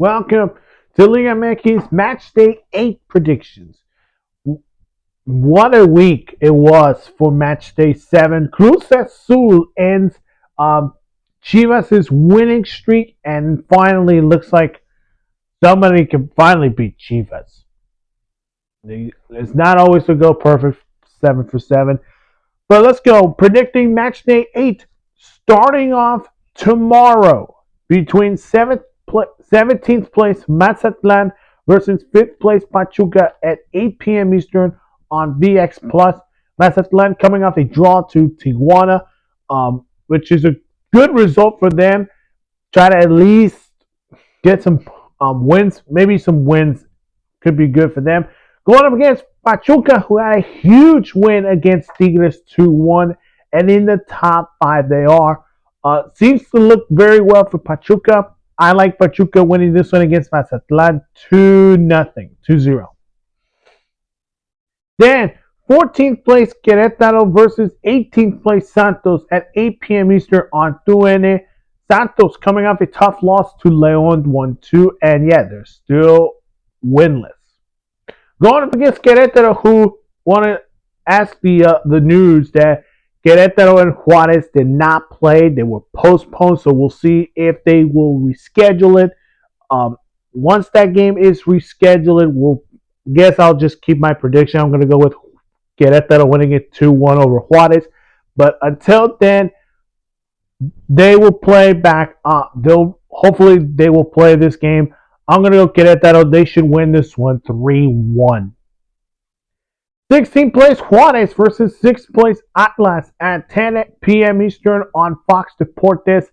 Welcome to Liga MX's Matchday 8 predictions. What a week it was for Matchday 7. Cruz Azul ends um, Chivas' winning streak and finally looks like somebody can finally beat Chivas. It's not always to go perfect 7 for 7. But let's go. Predicting Matchday 8 starting off tomorrow between 17th place Mazatlan versus 5th place Pachuca at 8 p.m. Eastern on VX Plus. Mazatlan coming off a draw to Tijuana, which is a good result for them. Try to at least get some wins. Maybe some wins could be good for them. Going up against Pachuca, who had a huge win against Tigres 2-1, and in the top 5 they are. Seems to look very well for Pachuca. I like Pachuca winning this one against Mazatlan 2-0, 2-0. Then 14th place Querétaro versus 18th place Santos at 8 p.m. Eastern on TUN. Santos coming off a tough loss to León 1-2, and yeah, they're still winless. Going up against Querétaro, who want to ask the news that Querétaro and Juárez did not play. They were postponed, so we'll see if they will reschedule it. Once that game is rescheduled, I'll just keep my prediction. I'm going to go with Querétaro winning it 2-1 over Juárez. But until then, they will play back. Hopefully they will play this game. I'm going to go Querétaro. They should win this one 3-1. 16th place Juárez versus 6th place Atlas at 10 p.m. Eastern on Fox Deportes.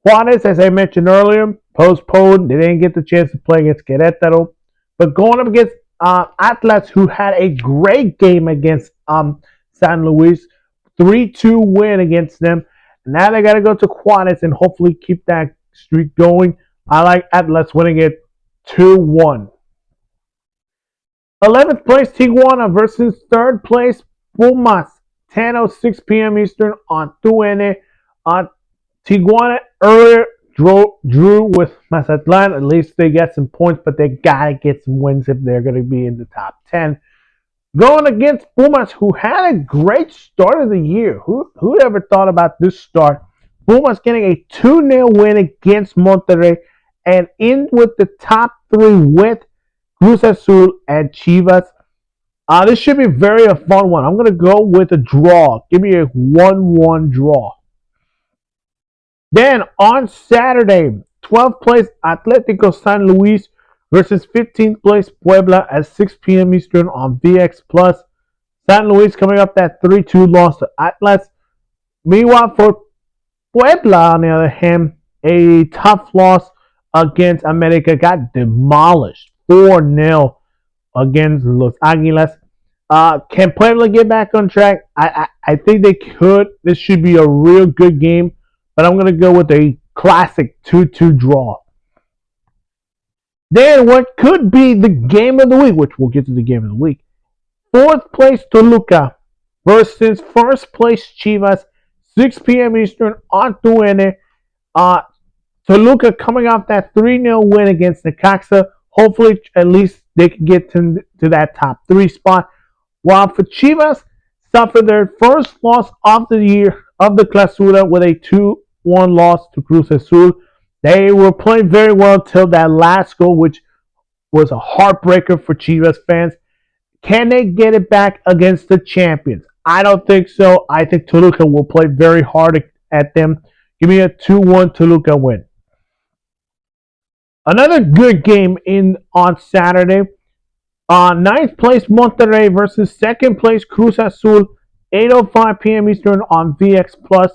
Juárez, as I mentioned earlier, postponed. They didn't get the chance to play against Querétaro. But going up against Atlas, who had a great game against San Luis, 3-2 win against them. Now they got to go to Juárez and hopefully keep that streak going. I like Atlas winning it 2-1. 11th place Tijuana versus 3rd place Pumas, 10:06 p.m. Eastern on TUN. Tijuana earlier drew with Mazatlan. At least they get some points, but they gotta get some wins if they're gonna be in the top 10. Going against Pumas, who had a great start of the year. Who'd ever thought about this start? Pumas getting a 2-0 win against Monterrey and in with the top 3 with Cruz Azul and Chivas. This should be a fun one. I'm going to go with a draw. Give me a 1-1 draw. Then on Saturday, 12th place Atlético San Luis versus 15th place Puebla at 6 p.m. Eastern on VX Plus. San Luis coming up that 3-2 loss to Atlas. Meanwhile, for Puebla, on the other hand, a tough loss against America, got demolished 4-0 against Los Águilas. Can Puebla get back on track? I think they could. This should be a real good game, but I'm going to go with a classic 2-2 draw. Then what could be the game of the week, which we'll get to the game of the week. 4th place Toluca versus 1st place Chivas, 6 p.m. Eastern on TUN. Toluca coming off that 3-0 win against Necaxa. Hopefully, at least they can get to that top 3 spot. While for Chivas, suffered their first loss of the year of the Clausura with a 2-1 loss to Cruz Azul. They were playing very well till that last goal, which was a heartbreaker for Chivas fans. Can they get it back against the champions? I don't think so. I think Toluca will play very hard at them. Give me a 2-1 Toluca win. Another good game on Saturday. 9th place Monterrey versus 2nd place Cruz Azul, 8:05 p.m. Eastern on VX Plus.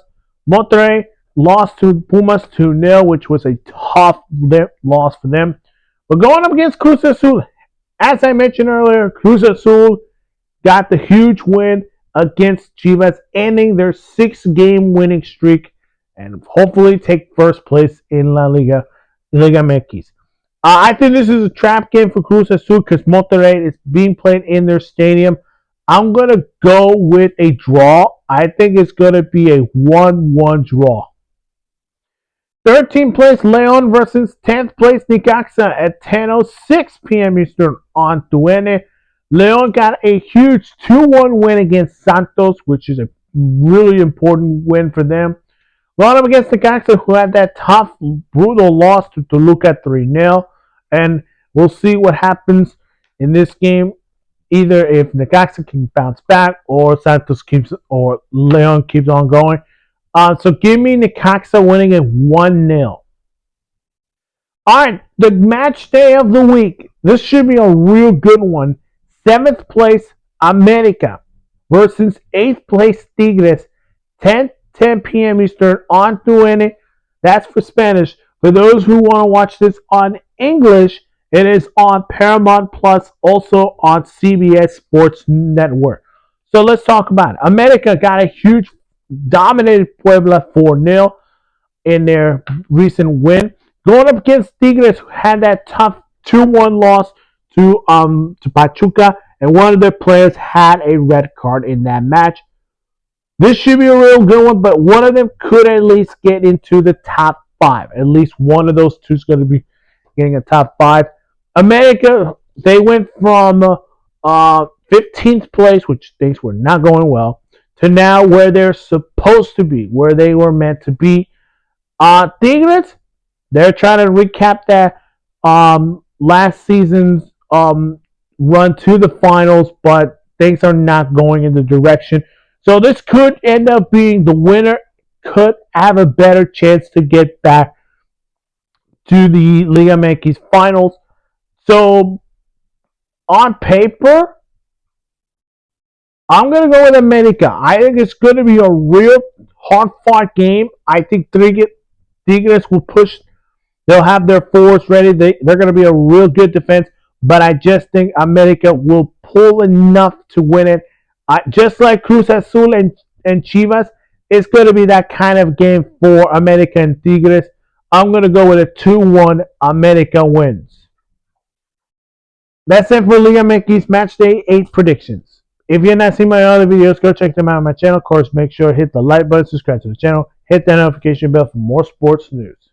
Monterrey lost to Pumas 2-0, which was a tough loss for them. But going up against Cruz Azul, as I mentioned earlier, Cruz Azul got the huge win against Chivas, ending their 6-game winning streak and hopefully take first place in La Liga MX. I think this is a trap game for Cruz Azul because Monterrey is being played in their stadium. I'm going to go with a draw. I think it's going to be a 1-1 draw. 13th place Leon versus 10th place Necaxa at 10:06 p.m. Eastern on TUN. Leon got a huge 2-1 win against Santos, which is a really important win for them. Going up against Necaxa, who had that tough, brutal loss to Toluca 3-0. And we'll see what happens in this game. Either if Necaxa can bounce back or Santos keeps or Leon keeps on going. So give me Necaxa winning at 1-0. All right, the match day of the week. This should be a real good one. 7th place America versus 8th place Tigres. 10 p.m. Eastern on TUN. That's for Spanish. For those who want to watch this on English, it is on Paramount Plus, also on CBS Sports Network. So let's talk about it. America got a huge, dominated Puebla 4-0 in their recent win. Going up against Tigres, who had that tough 2-1 loss to Pachuca, and one of their players had a red card in that match. This should be a real good one, but one of them could at least get into the top 5. At least one of those two is going to be getting a top 5. America, they went from 15th place, which things were not going well, to now where they're supposed to be, where they were meant to be. Tigres, they're trying to recap that last season's run to the finals, but things are not going in the direction. So this could end up being the winner, could have a better chance to get back to the Liga MX finals. So on paper, I'm going to go with America. I think it's going to be a real hard-fought game. I think Tigres will push. They'll have their forwards ready. They're going to be a real good defense. But I just think America will pull enough to win it. Just like Cruz Azul and Chivas, it's going to be that kind of game for America and Tigres. I'm going to go with a 2-1 America wins. That's it for Liga MX Match Day 8 predictions. If you're not seeing my other videos, go check them out on my channel. Of course, make sure to hit the like button, subscribe to the channel, hit that notification bell for more sports news.